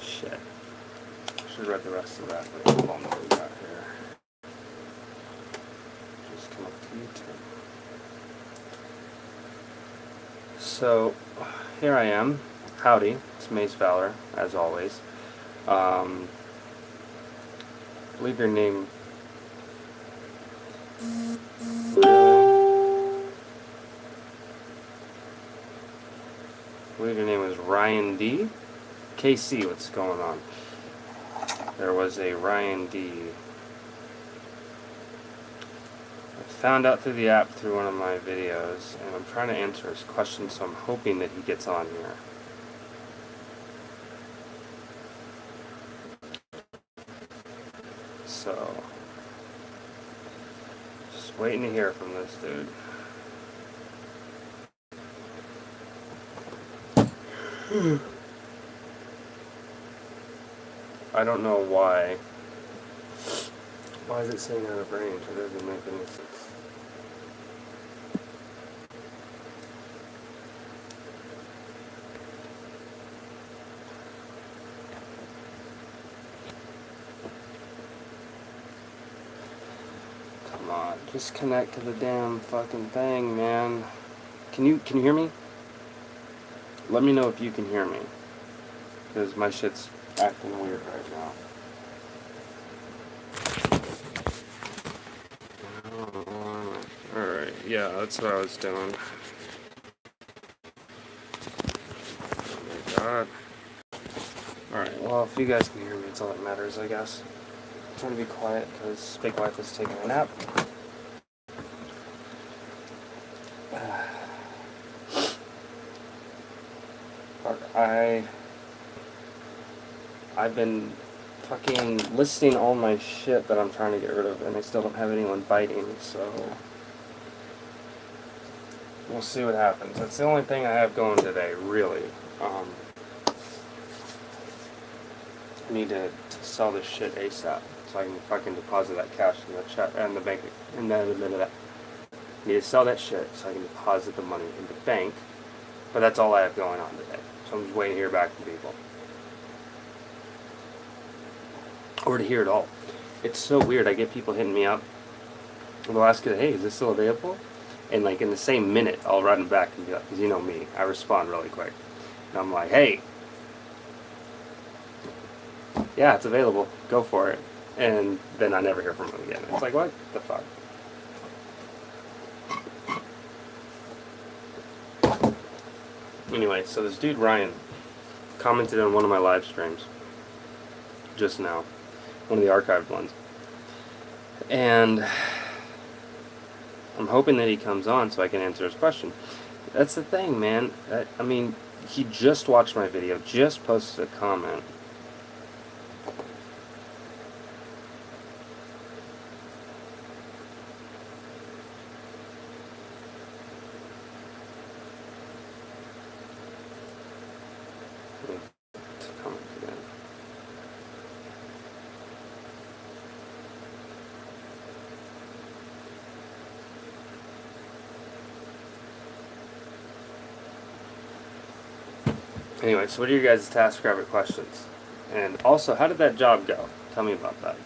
Shit. Should have read the rest of that, but hold on, what we got here. Just come up to YouTube. So, here I am. Howdy, it's Mace Fowler, as always. I believe your name... Really? I believe your name was Ryan D? KC, what's going on? There was a Ryan D. I found out through the app through one of my videos, and I'm trying to answer his question, so I'm hoping that he gets on here. So, just waiting to hear from this dude. I don't know why. Why is it saying out of range? It doesn't make any sense. Come on, just connect to the damn fucking thing, man. Can you hear me? Let me know if you can hear me, because my shit's acting weird right now. Alright, yeah, that's what I was doing. Oh my god. Alright, well, if you guys can hear me, it's all that matters, I guess. I'm trying to be quiet, because Big Wife is taking a nap. I've been fucking listing all my shit that I'm trying to get rid of, and I still don't have anyone biting, so we'll see what happens. That's the only thing I have going today, really. I need to sell this shit ASAP, so I can fucking deposit that cash in the check and the bank, and then admit that. I need to sell that shit so I can deposit the money in the bank, but that's all I have going on today. So I'm just waiting to hear back from people. Or to hear it all. It's so weird. I get people hitting me up. They'll ask it, hey, is this still available? And like in the same minute, I'll run back and be like, because you know me, I respond really quick. And I'm like, hey, yeah, it's available. Go for it. And then I never hear from them again. It's like, what the fuck? Anyway, so this dude Ryan commented on one of my live streams just now. One of the archived ones. And I'm hoping that he comes on so I can answer his question. That's the thing, man. I mean, he just watched my video, just posted a comment. Anyway, so what are your guys' TaskRabbit questions? And also, how did that job go? Tell me about that.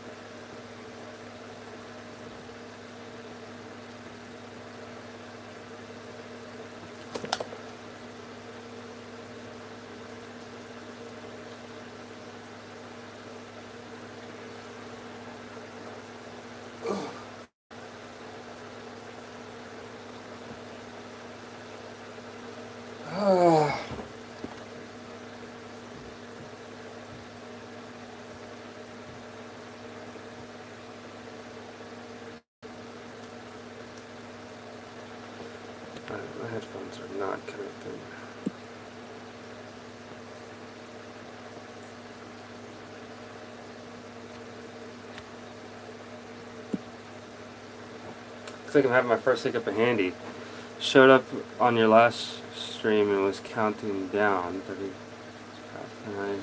My headphones are not connected. Looks like I'm having my first hiccup in handy. Showed up on your last stream and was counting down. 30 past 9.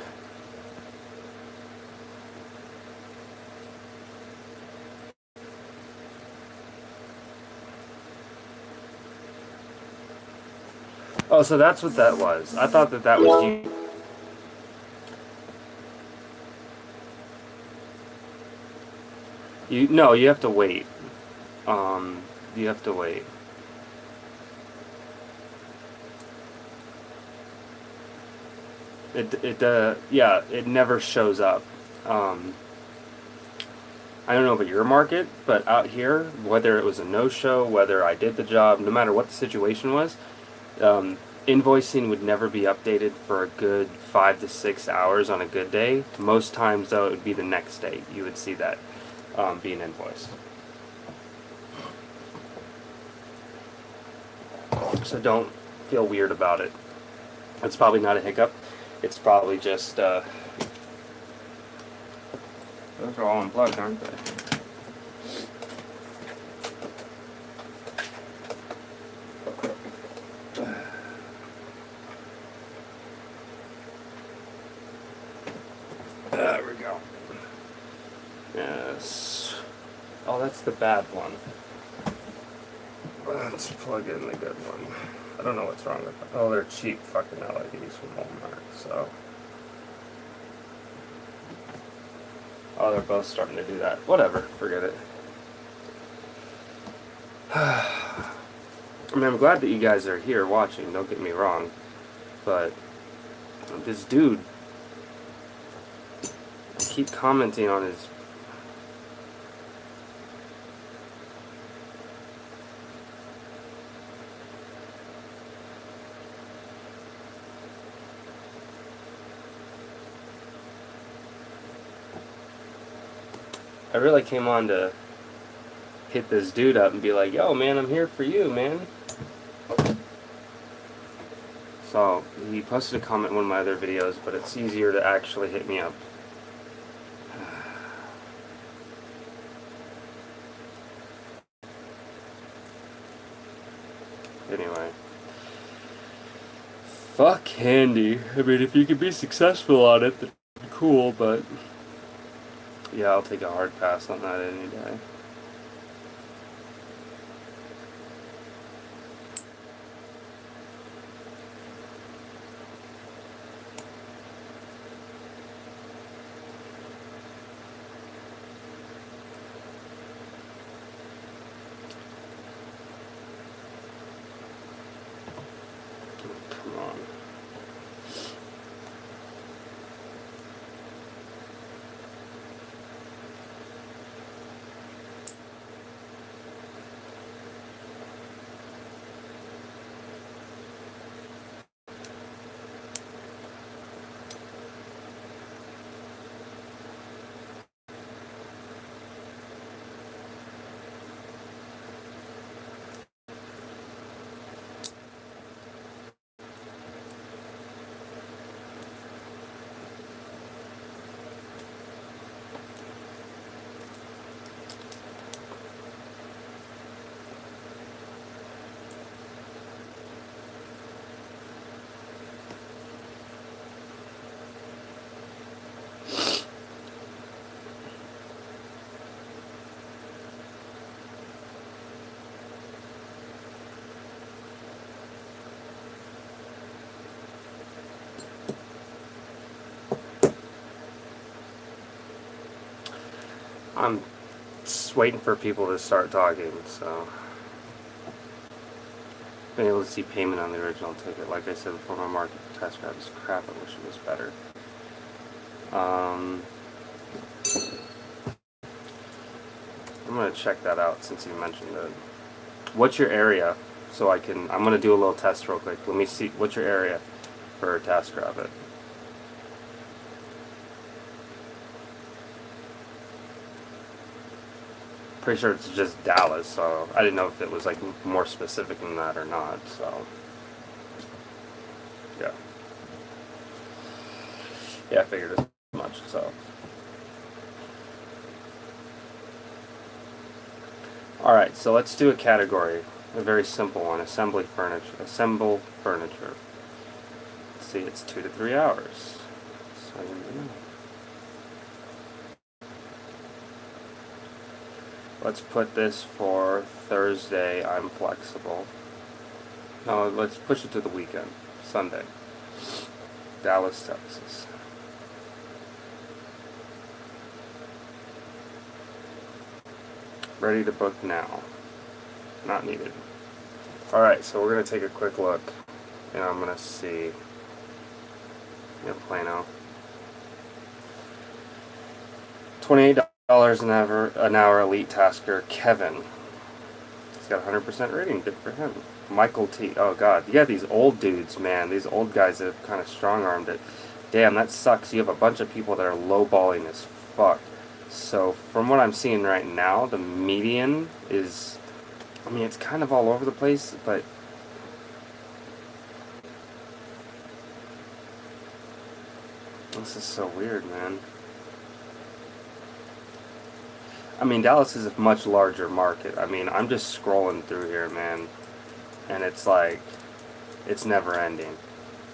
Oh, so that's what that was. I thought that was you. No, you have to wait. You have to wait. Yeah, it never shows up. Um, I don't know about your market, but out here, whether it was a no-show, whether I did the job, no matter what the situation was, invoicing would never be updated for a good 5 to 6 hours on a good day. Most times, though, it would be the next day you would see that being invoiced. So don't feel weird about it. It's probably not a hiccup. It's probably just those are all unplugged, aren't they? There we go. Yes. Oh, that's the bad one. Let's plug in the good one. I don't know what's wrong with them. Oh, they're cheap fucking LEDs from Walmart, so. Oh, they're both starting to do that. Whatever, forget it. I mean, I'm glad that you guys are here watching, don't get me wrong. But this dude, I keep commenting on his... I really came on to hit this dude up and be like, yo, man, I'm here for you, man. So, he posted a comment in one of my other videos, but it's easier to actually hit me up. Anyway. Fuck Handy. I mean, if you can be successful on it, then cool, but... yeah, I'll take a hard pass on that any day. Come on. I'm just waiting for people to start talking, so... been able to see payment on the original ticket. Like I said before, my market for test drive is crap. I wish it was better. I'm going to check that out since you mentioned it. What's your area? So I'm going to do a little test real quick. Let me see. What's your area for TaskRabbit? Pretty sure it's just Dallas, so I didn't know if it was like more specific than that or not, so yeah. Yeah, I figured as much, so. Alright, so let's do a category. A very simple one. Assemble furniture. Let's see, it's 2 to 3 hours. So, let's put this for Thursday. I'm flexible. No, let's push it to the weekend. Sunday. Dallas, Texas. Ready to book now. Not needed. Alright, so we're going to take a quick look. And I'm going to see. Yeah, Plano. $28 an hour elite tasker, Kevin. He's got 100% rating. Good for him. Michael T. Oh, God. You got these old dudes, man. These old guys that have kind of strong-armed it. Damn, that sucks. You have a bunch of people that are lowballing as fuck. So, from what I'm seeing right now, the median is... I mean, it's kind of all over the place, but... This is so weird, man. I mean, Dallas is a much larger market. I mean, I'm just scrolling through here, man. And it's like... It's never ending.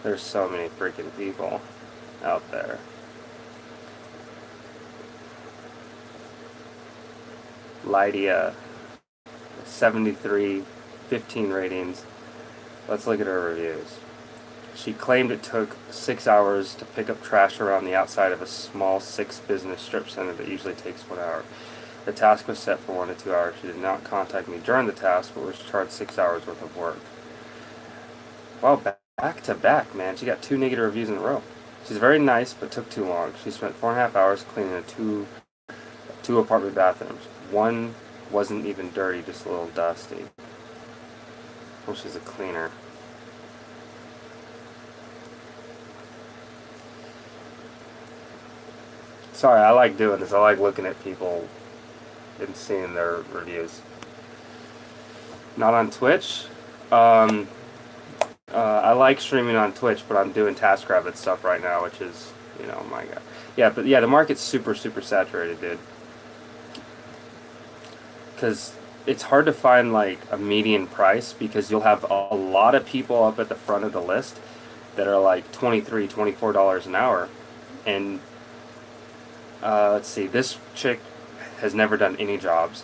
There's so many freaking people out there. Lydia, 73, 15 ratings. Let's look at her reviews. She claimed it took 6 hours to pick up trash around the outside of a small 6-business strip center that usually takes 1 hour. The task was set for 1 to 2 hours. She did not contact me during the task, but was charged 6 hours worth of work. Wow, back to back, man. She got 2 negative reviews in a row. She's very nice, but took too long. She spent 4.5 hours cleaning two apartment bathrooms. One wasn't even dirty, just a little dusty. Well, she's a cleaner. Sorry, I like doing this. I like looking at people and seeing their reviews. Not on Twitch. I like streaming on Twitch, but I'm doing TaskRabbit stuff right now, which is, you know, my God. Yeah, but yeah, the market's super, super saturated, dude. Because it's hard to find like a median price because you'll have a lot of people up at the front of the list that are like $23, $24 an hour. And let's see, this chick has never done any jobs,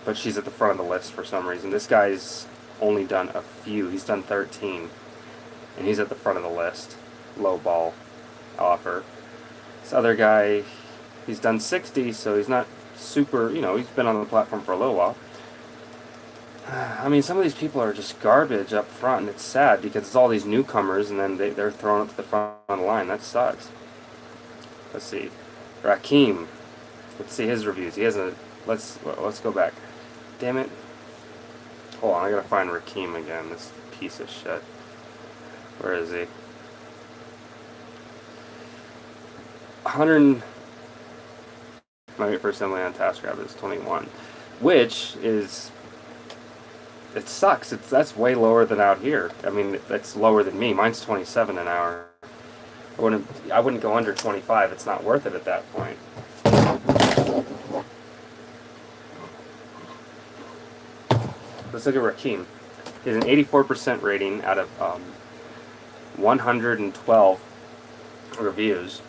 but she's at the front of the list for some reason. This guy's only done a few. He's done 13, and he's at the front of the list. Low ball offer. This other guy, he's done 60, so he's not super, you know, he's been on the platform for a little while. I mean, some of these people are just garbage up front, and it's sad because it's all these newcomers, and then they're thrown up to the front of the line. That sucks. Let's see. Rakim. Let's see his reviews. He has a... Let's go back. Damn it. Hold on, I gotta find Rakim again, this piece of shit. Where is he? 100... My first assembly on TaskRabbit is 21. Which is... It sucks. That's way lower than out here. I mean, that's lower than me. Mine's 27 an hour. I wouldn't go under 25. It's not worth it at that point. Let's look at Rakim. He has an 84% rating out of 112 reviews.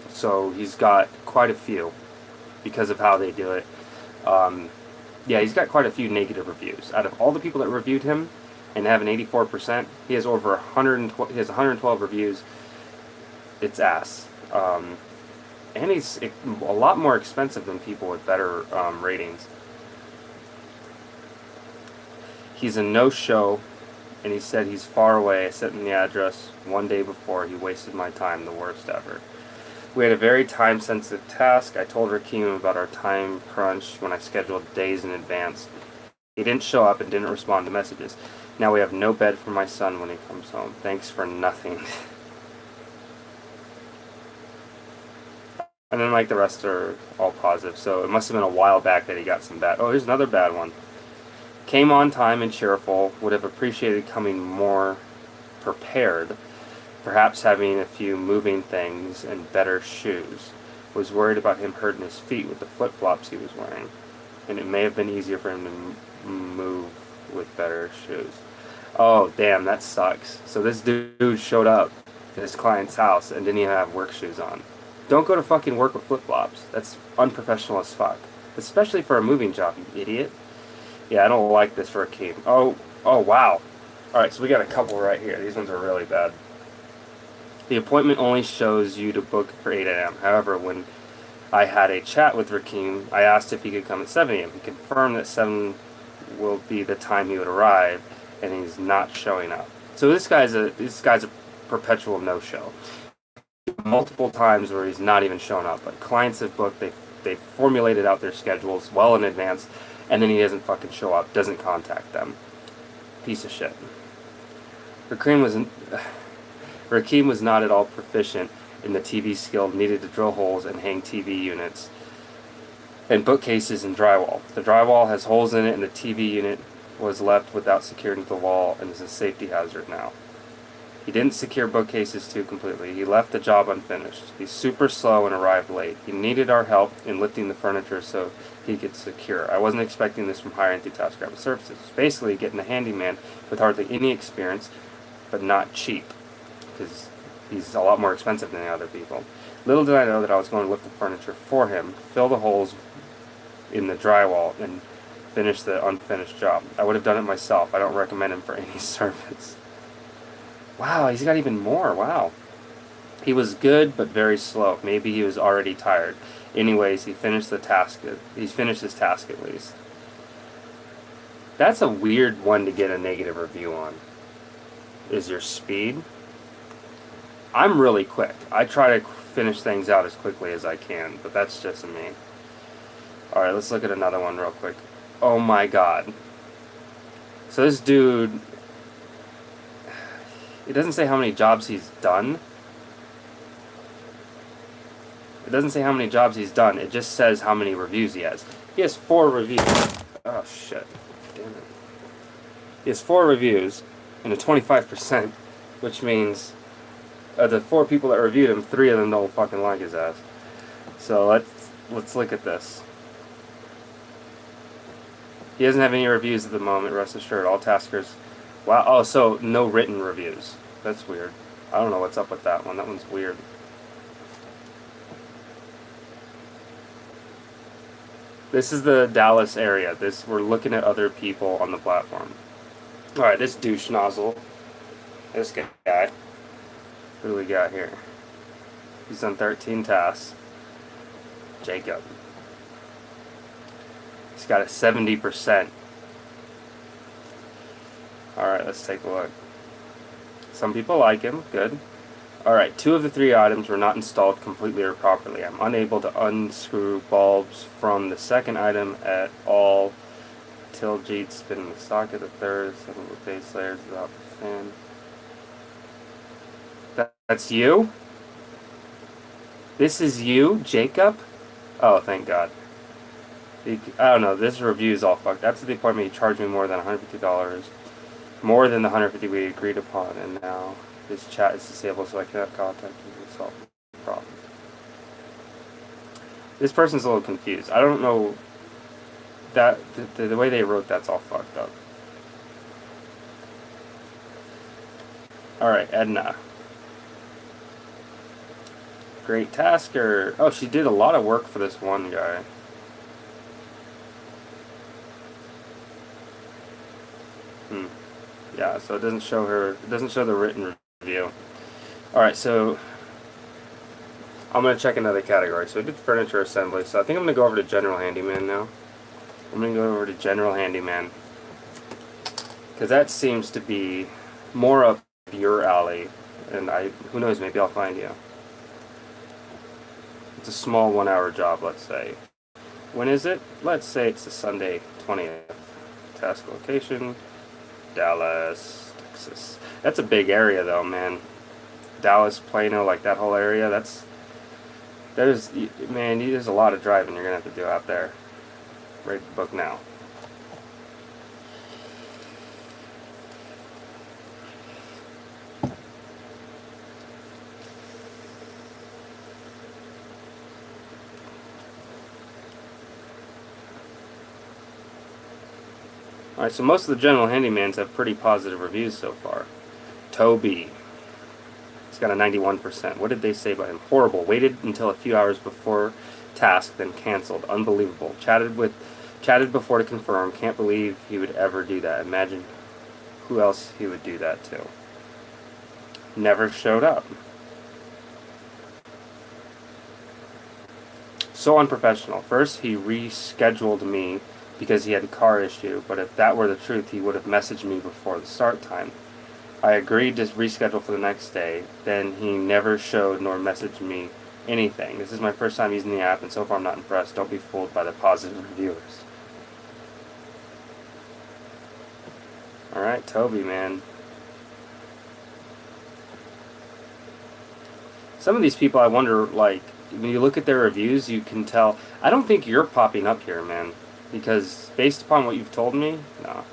So he's got quite a few because of how they do it. Yeah, he's got quite a few negative reviews. Out of all the people that reviewed him and have an 84%, he has over 112. He has 112 reviews. It's ass. And he's a lot more expensive than people with better ratings. He's a no-show, and he said he's far away. I sent him the address 1 day before. He wasted my time, the worst ever. We had a very time-sensitive task. I told Rakim about our time crunch when I scheduled days in advance. He didn't show up and didn't respond to messages. Now we have no bed for my son when he comes home. Thanks for nothing. And then, like, the rest are all positive. So it must have been a while back that he got some bad... Oh, here's another bad one. Came on time and cheerful. Would have appreciated coming more prepared. Perhaps having a few moving things and better shoes. Was worried about him hurting his feet with the flip-flops he was wearing. And it may have been easier for him to move with better shoes. Oh, damn, that sucks. So this dude showed up at his client's house and didn't even have work shoes on. Don't go to fucking work with flip-flops. That's unprofessional as fuck. Especially for a moving job, you idiot. Yeah, I don't like this for Rakim. Oh, wow. Alright, so we got a couple right here. These ones are really bad. The appointment only shows you to book for 8 a.m. However, when I had a chat with Rakeem, I asked if he could come at 7 a.m. He confirmed that 7 will be the time he would arrive, and he's not showing up. So this guy's a perpetual no-show. Multiple times where he's not even showing up. Like, clients have booked, they formulated out their schedules well in advance, and then he doesn't fucking show up, doesn't contact them. Piece of shit. Rakeem was not at all proficient in the TV skill needed to drill holes and hang TV units and bookcases and drywall. The drywall has holes in it, and the TV unit was left without securing to the wall and is a safety hazard now. He didn't secure bookcases too completely. He left the job unfinished. He's super slow and arrived late. He needed our help in lifting the furniture so he could secure. I wasn't expecting this from higher end Task Rabbit Services. Basically, getting a handyman with hardly any experience, but not cheap, because he's a lot more expensive than the other people. Little did I know that I was going to lift the furniture for him, fill the holes in the drywall, and finish the unfinished job. I would have done it myself. I don't recommend him for any service. Wow, he's got even more. Wow. He was good, but very slow. Maybe he was already tired. Anyways, he finished the task. He's finished his task at least. That's a weird one to get a negative review on. Is your speed? I'm really quick. I try to finish things out as quickly as I can, but that's just me. Alright, let's look at another one real quick. Oh my god. So this dude, it doesn't say how many jobs he's done. It doesn't say how many jobs he's done. It just says how many reviews he has. He has 4 reviews. Oh shit. Damn it. He has 4 reviews and a 25%, which means the 4 people that reviewed him, 3 of them don't fucking like his ass. So let's look at this. He doesn't have any reviews at the moment, rest assured. All taskers. Wow. Oh, so no written reviews. That's weird. I don't know what's up with that one. That one's weird. This is the Dallas area. We're looking at other people on the platform. Alright, this douche nozzle. This guy. Who do we got here? He's done 13 tasks. Jacob. He's got a 70%. Alright, let's take a look. Some people like him. Good. Alright, 2 of the 3 items were not installed completely or properly. I'm unable to unscrew bulbs from the second item at all. Tilt-Jeet spinning the socket. The third, some of the base layers without the fan. That's you? This is you, Jacob? Oh, thank God. I don't know, this review is all fucked. After the appointment, he charged me more than $150. More than the $150 we agreed upon, and now his chat is disabled, so I cannot contact him to solve the problem. This person's a little confused. I don't know that the way they wrote that's all fucked up. Alright, Edna. Great tasker. Oh, she did a lot of work for this one guy. Yeah, so it doesn't show her. It doesn't show the written review. All right, so I'm gonna check another category. So we did furniture assembly. So I think I'm gonna go over to general handyman now. I'm gonna go over to general handyman because that seems to be more up your alley. And who knows, maybe I'll find you. It's a small 1-hour job, let's say. When is it? Let's say it's a Sunday 20th. Task location, Dallas, Texas. That's a big area though, man. Dallas, Plano, like that whole area, there's a lot of driving you're gonna have to do out there. Ready to book now. Alright, so most of the general handymans have pretty positive reviews so far. Toby. He's got a 91%. What did they say about him? Horrible. Waited until a few hours before task, then canceled. Unbelievable. Chatted before to confirm. Can't believe he would ever do that. Imagine who else he would do that to. Never showed up. So unprofessional. First, he rescheduled me because he had a car issue, but if that were the truth, he would have messaged me before the start time. I agreed to reschedule for the next day, then he never showed nor messaged me anything. This is my first time using the app, and so far I'm not impressed. Don't be fooled by the positive reviewers. Alright, Toby, man. Some of these people, I wonder, like, when you look at their reviews, you can tell. I don't think you're popping up here, man. Because based upon what you've told me, no.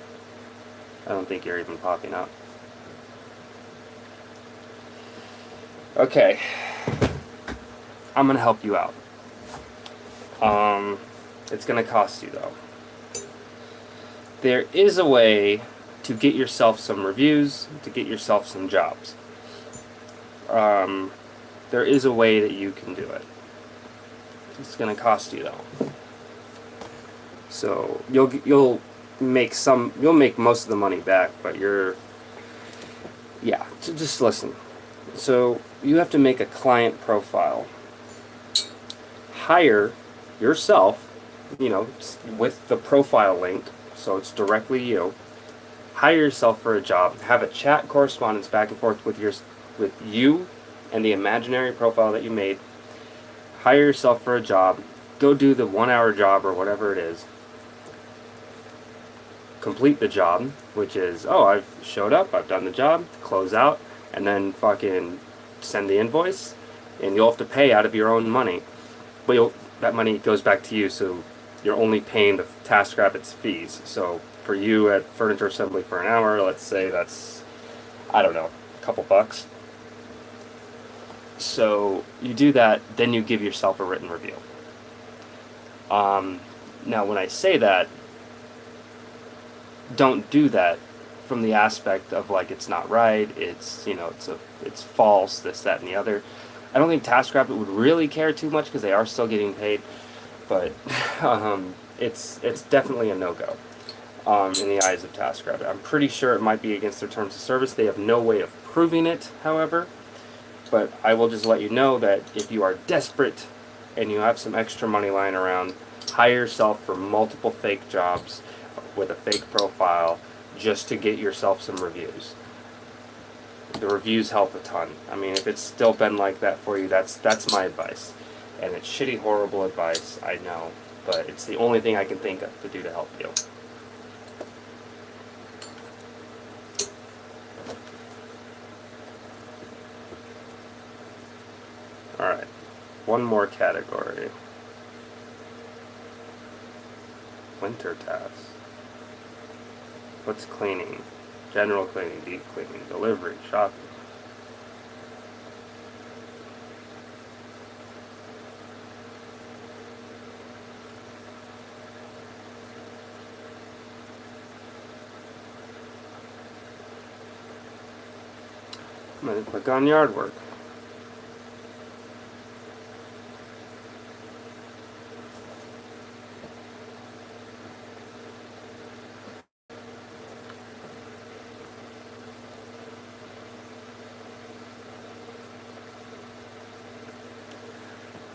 I don't think you're even popping up. Okay. I'm going to help you out. It's going to cost you, though. There is a way to get yourself some reviews, to get yourself some jobs. There is a way that you can do it. It's going to cost you, though. So you'll make most of the money back, but just listen. So you have to make a client profile. Hire yourself, with the profile link, so it's directly you. Hire yourself for a job. Have a chat correspondence back and forth with you and the imaginary profile that you made. Hire yourself for a job. Go do the 1-hour job or whatever it is. Complete the job, which is, I've showed up, I've done the job, close out, and then fucking send the invoice, and you'll have to pay out of your own money. But that money goes back to you, so you're only paying the TaskRabbit's fees. So for you at Furniture Assembly for an hour, let's say that's, I don't know, a couple bucks. So you do that, then you give yourself a written review. Now when I say that, don't do that from the aspect of like it's not right, it's false, this, that, and the other. I don't think TaskRabbit would really care too much because they are still getting paid, but it's definitely a no-go in the eyes of TaskRabbit. I'm pretty sure it might be against their terms of service. They have no way of proving it, however, but I will just let you know that if you are desperate and you have some extra money lying around, hire yourself for multiple fake jobs with a fake profile just to get yourself some reviews. The reviews help a ton. I mean, if it's still been like that for you, that's my advice. And it's shitty, horrible advice, I know, but it's the only thing I can think of to do to help you. Alright, one more category. Winter tasks. What's cleaning? General cleaning, deep cleaning, delivery, shopping. I'm going to click on yard work.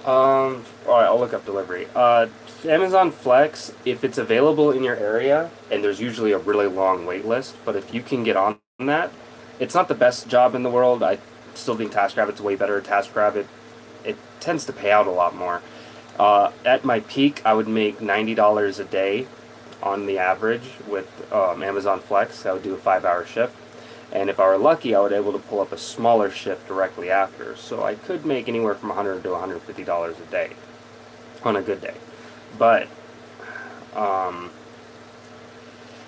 Alright, I'll look up delivery. Amazon Flex, if it's available in your area, and there's usually a really long wait list, but if you can get on that, it's not the best job in the world. I still think TaskRabbit's way better. TaskRabbit, it tends to pay out a lot more. At my peak, I would make $90 a day on the average with Amazon Flex. I would do a 5-hour shift. And if I were lucky, I would be able to pull up a smaller shift directly after. So I could make anywhere from $100 to $150 a day on a good day. But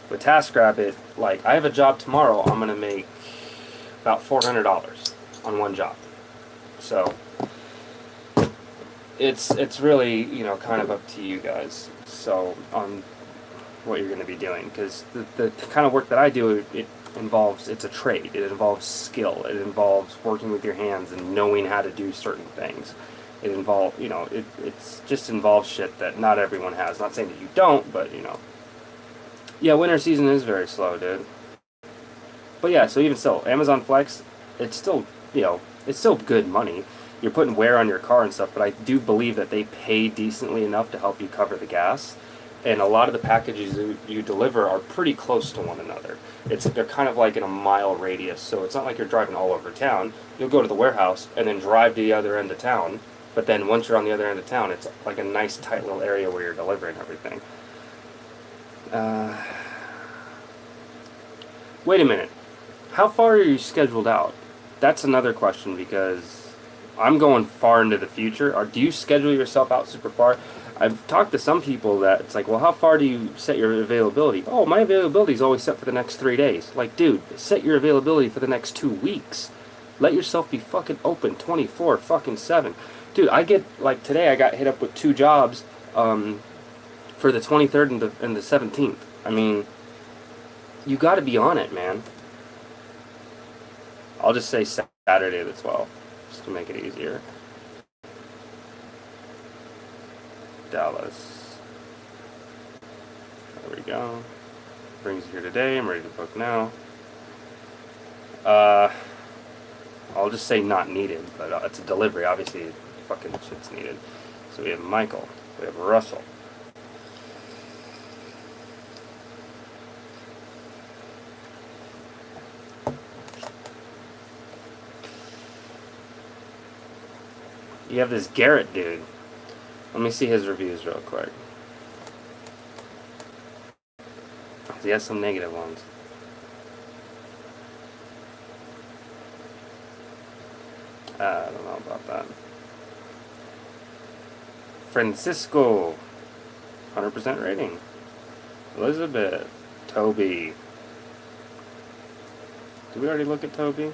with TaskRabbit, like, I have a job tomorrow, I'm going to make about $400 on one job. So it's really, kind of up to you guys. So on what you're going to be doing, because the kind of work that I do, it's a trade. It involves skill. It involves working with your hands and knowing how to do certain things. It involves, it's just involves shit that not everyone has. Not saying that you don't, but, Yeah, winter season is very slow, dude. But yeah, so even still, Amazon Flex, it's still, it's still good money. You're putting wear on your car and stuff, but I do believe that they pay decently enough to help you cover the gas. And a lot of the packages you deliver are pretty close to one another. They're kind of like in a mile radius, so it's not like you're driving all over town. You'll go to the warehouse and then drive to the other end of town. But then once you're on the other end of town, it's like a nice tight little area where you're delivering everything. Wait a minute. How far are you scheduled out? That's another question because I'm going far into the future. Or do you schedule yourself out super far? I've talked to some people that it's like, well, how far do you set your availability? Oh, my availability is always set for the next 3 days. Like, dude, set your availability for the next 2 weeks. Let yourself be fucking open 24 fucking 7. Dude, I get, like, today I got hit up with 2 jobs for the 23rd and the 17th. I mean, you got to be on it, man. I'll just say Saturday the 12th, just to make it easier. Dallas. There we go. Brings you here today. I'm ready to book now. I'll just say not needed, but it's a delivery. Obviously, fucking shit's needed. So we have Michael. We have Russell. You have this Garrett dude. Let me see his reviews real quick. He has some negative ones. I don't know about that. Francisco, 100% rating. Elizabeth, Toby. Did we already look at Toby?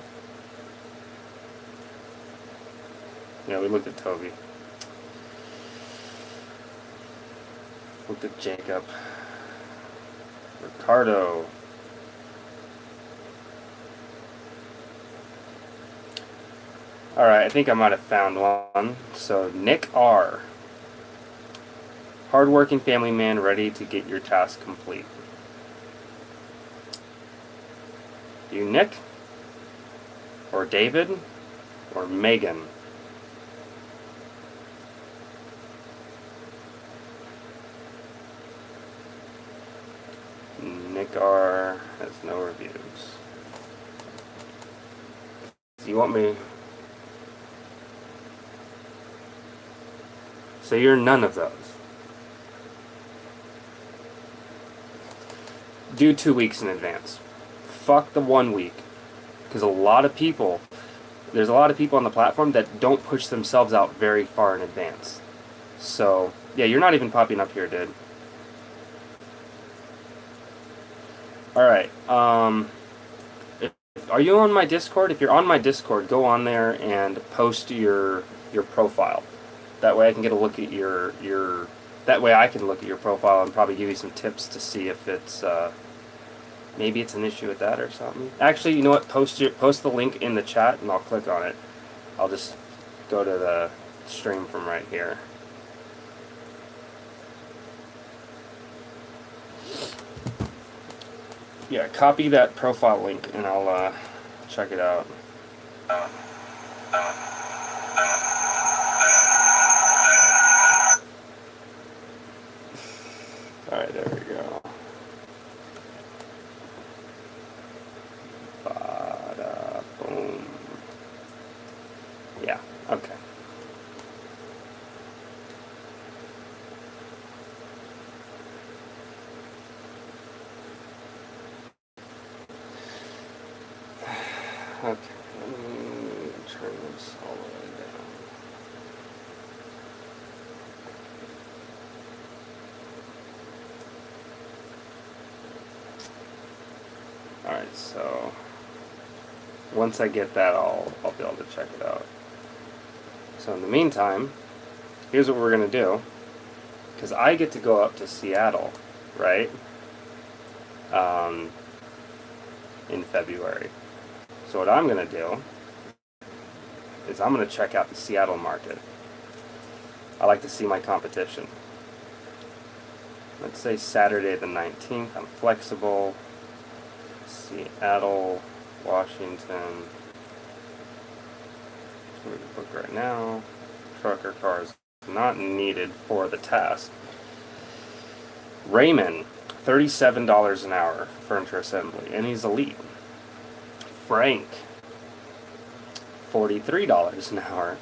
Yeah, we looked at Toby. Looked at Jacob. Ricardo. Alright, I think I might have found one. So, Nick R. Hardworking family man ready to get your task complete. You Nick? Or David? Or Megan? Nick R. has no reviews. Do you want me... So you're none of those. Do 2 weeks in advance. Fuck the 1 week. Because there's a lot of people on the platform that don't push themselves out very far in advance. So, yeah, you're not even popping up here, dude. Alright, are you on my Discord? If you're on my Discord, go on there and post your profile. That way I can get a look at that way I can look at your profile and probably give you some tips to see if it's, maybe it's an issue with that or something. Actually, you know what? Post the link in the chat and I'll click on it. I'll just go to the stream from right here. Yeah, copy that profile link and I'll check it out. Alright, there we go. Bada boom. Yeah, okay. Okay, let me turn this all the way down. Alright, so once I get that, I'll be able to check it out. So in the meantime, here's what we're going to do. Because I get to go up to Seattle, right? In February. So what I'm going to do is I'm going to check out the Seattle market. I like to see my competition. Let's say Saturday the 19th. I'm flexible. Seattle. Washington. Let me book right now. Trucker cars not needed for the task. Raymond, $37 an hour, furniture assembly, and he's elite. Frank, $43 an hour.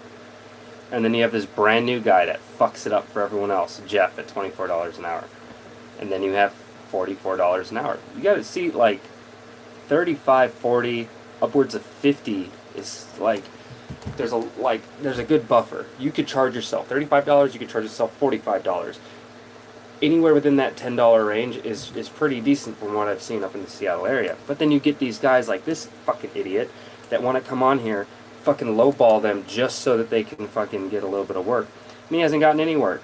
And then you have this brand new guy that fucks it up for everyone else, Jeff, at $24 an hour. And then you have $44 an hour. You gotta see, like, 35, 40, upwards of 50 is like, there's a good buffer. You could charge yourself $35, you could charge yourself $45. Anywhere within that $10 range is pretty decent from what I've seen up in the Seattle area. But then you get these guys like this fucking idiot that want to come on here, fucking lowball them just so that they can fucking get a little bit of work. And he hasn't gotten any work.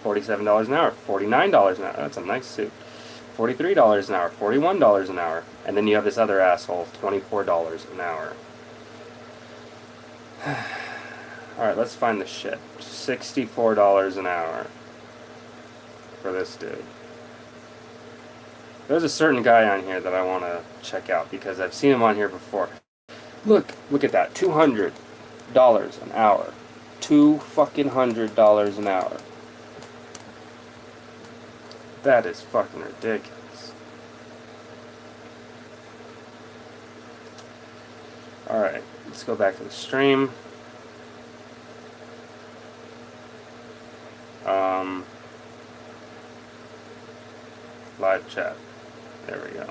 $47 an hour, $49 an hour. That's a nice suit. $43 an hour, $41 an hour. And then you have this other asshole, $24 an hour. Alright, let's find the shit. $64 an hour for this dude. There's a certain guy on here that I want to check out because I've seen him on here before. Look at that. $200 an hour. $200 an hour. That is fucking ridiculous. Alright, let's go back to the stream. Live chat. There we go.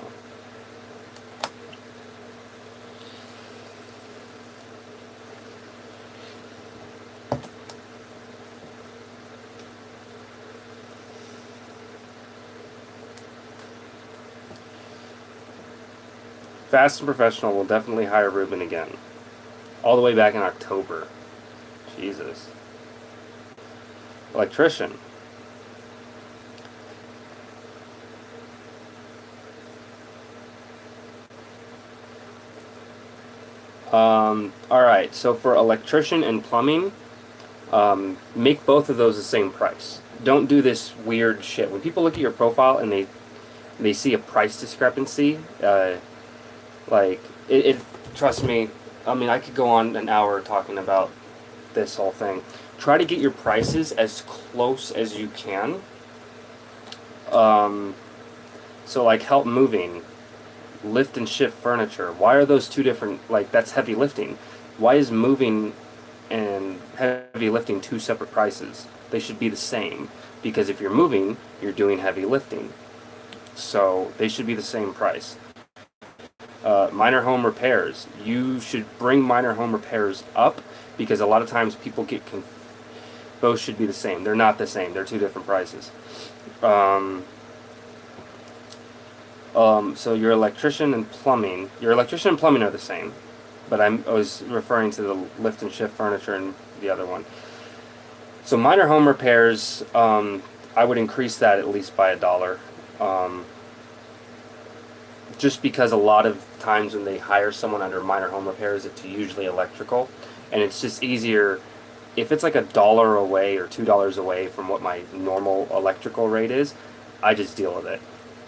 Fast and Professional will definitely hire Ruben again. All the way back in October. Jesus. Electrician. Alright, so for electrician and plumbing, make both of those the same price. Don't do this weird shit. When people look at your profile and they see a price discrepancy, trust me, I mean, I could go on an hour talking about this whole thing. Try to get your prices as close as you can. So like help moving, lift and shift furniture. Why are those two different, like that's heavy lifting. Why is moving and heavy lifting two separate prices? They should be the same because if you're moving, you're doing heavy lifting. So they should be the same price. Minor home repairs. You should bring minor home repairs up because a lot of times people get both should be the same. They're not the same. They're two different prices. So your electrician and plumbing are the same, but I was referring to the lift and shift furniture and the other one. So minor home repairs, I would increase that at least by $1. Just because a lot of times when they hire someone under minor home repairs, it's usually electrical, and it's just easier if it's like $1 away or $2 away from what my normal electrical rate is. I just deal with it.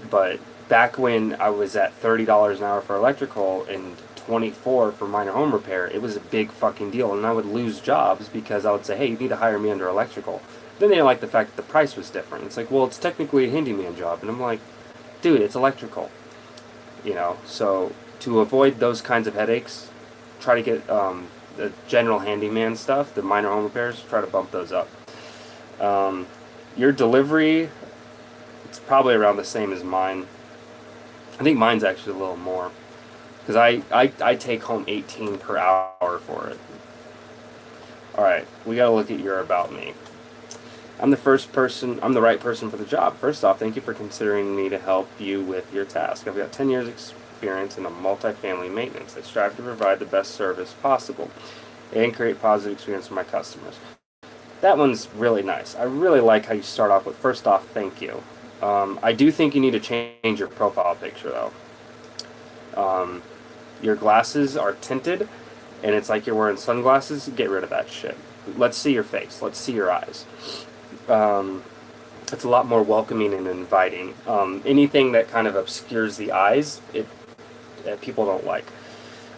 But back when I was at $30 an hour for electrical and $24 for minor home repair, it was a big fucking deal, and I would lose jobs because I would say, hey, you need to hire me under electrical. Then they like the fact that the price was different. It's like, well, it's technically a handyman job, and I'm like, dude, it's electrical. You know, so to avoid those kinds of headaches, try to get the general handyman stuff, the minor home repairs, try to bump those up. Your delivery, it's probably around the same as mine. I think mine's actually a little more, because I take home $18 per hour for it. Alright, we gotta look at your about me. I'm the right person for the job. First off, thank you for considering me to help you with your task. I've got 10 years experience in a multifamily maintenance. I strive to provide the best service possible and create positive experience for my customers. That one's really nice. I really like how you start off with, first off, thank you. I do think you need to change your profile picture, though. Your glasses are tinted, and it's like you're wearing sunglasses. Get rid of that shit. Let's see your face. Let's see your eyes. it's a lot more welcoming and inviting. Anything that kind of obscures the eyes, people don't like.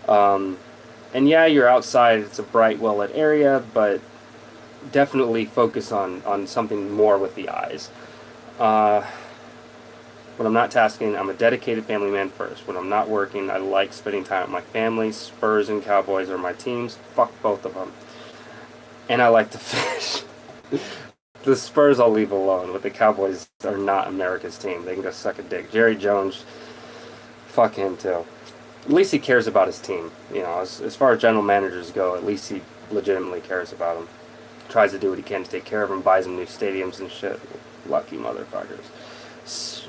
And yeah, you're outside, it's a bright, well-lit area, but definitely focus on something more with the eyes. When I'm not tasking, I'm a dedicated family man first. When I'm not working, I like spending time with my family. Spurs and Cowboys are my teams. Fuck both of them. And I like to fish. The Spurs I'll leave alone, but the Cowboys are not America's team. They can go suck a dick. Jerry Jones, fuck him too. At least he cares about his team. You know, as far as general managers go, at least he legitimately cares about them. Tries to do what he can to take care of them, buys them new stadiums and shit. Lucky motherfuckers.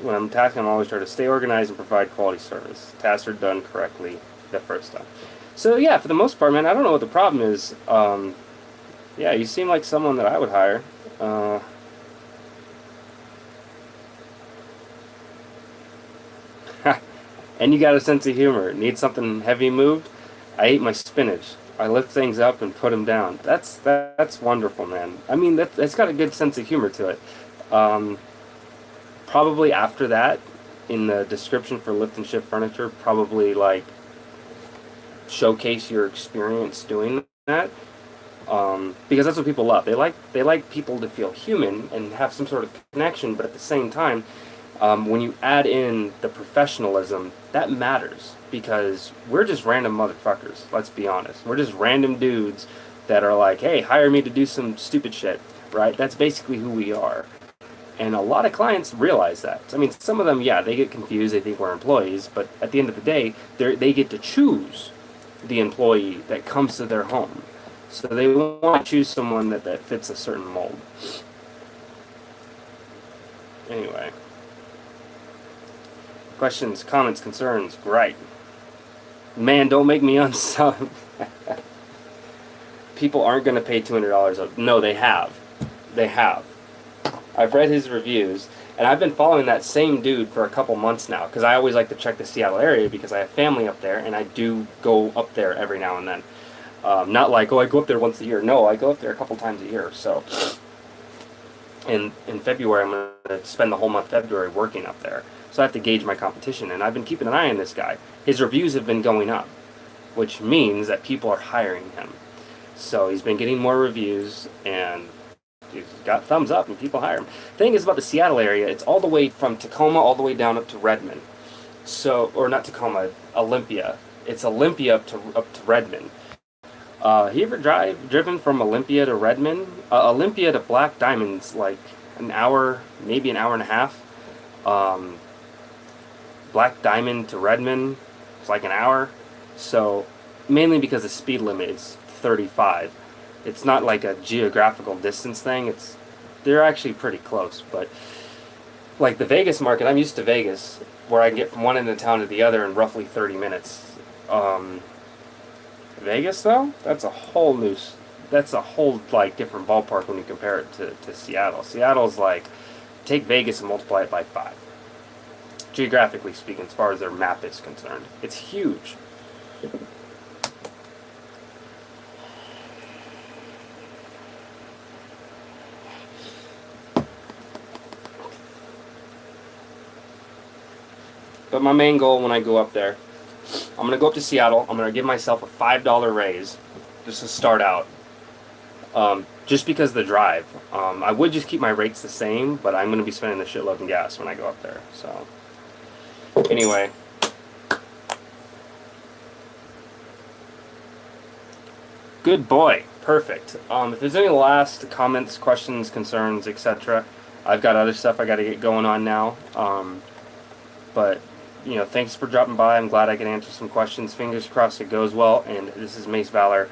When I'm tasking, I'm always trying to stay organized and provide quality service. Tasks are done correctly the first time. So yeah, for the most part, man, I don't know what the problem is. Yeah, you seem like someone that I would hire. And you got a sense of humor. Need something heavy moved? I ate my spinach. I lift things up and put them down. That's wonderful, man. I mean, that's got a good sense of humor to it. Probably after that, in the description for lift and shift furniture, probably like showcase your experience doing that. Because that's what people love. They like people to feel human and have some sort of connection, but at the same time, when you add in the professionalism, that matters, because we're just random motherfuckers, let's be honest. We're just random dudes that are like, hey, hire me to do some stupid shit, right? That's basically who we are. And a lot of clients realize that. I mean, some of them, yeah, they get confused, they think we're employees, but at the end of the day, they get to choose the employee that comes to their home. So they want to choose someone that fits a certain mold. Anyway. Questions, comments, concerns, great. Man, don't make me unsub. People aren't going to pay $200. No, they have. They have. I've read his reviews, and I've been following that same dude for a couple months now, because I always like to check the Seattle area, because I have family up there, and I do go up there every now and then. Not like, oh, I go up there once a year. No, I go up there a couple times a year. So, in February, I'm going to spend the whole month of February working up there. So I have to gauge my competition, and I've been keeping an eye on this guy. His reviews have been going up, which means that people are hiring him. So he's been getting more reviews, and he's got thumbs up, and people hire him. The thing is about the Seattle area, it's all the way from Tacoma all the way down up to Redmond. So, or not Tacoma, Olympia. It's Olympia up to Redmond. You ever driven from Olympia to Redmond? Olympia to Black Diamond's like an hour, maybe an hour and a half. Black Diamond to Redmond, it's like an hour. So, mainly because the speed limit is 35. It's not like a geographical distance thing. They're actually pretty close. But like the Vegas market, I'm used to Vegas, where I can get from one end of town to the other in roughly 30 minutes. Vegas though, that's a whole like different ballpark when you compare it to Seattle. Seattle's like, take Vegas and multiply it by 5. Geographically speaking, as far as their map is concerned. It's huge. But my main goal when I go up there, I'm going to go up to Seattle. I'm going to give myself a $5 raise just to start out. Just because of the drive. I would just keep my rates the same, but I'm going to be spending a shitload in gas when I go up there. So, anyway. Good boy. Perfect. If there's any last comments, questions, concerns, etc., I've got other stuff I got to get going on now. But, you know, thanks for dropping by. I'm glad I could answer some questions. Fingers crossed it goes well. And this is Mace Valor.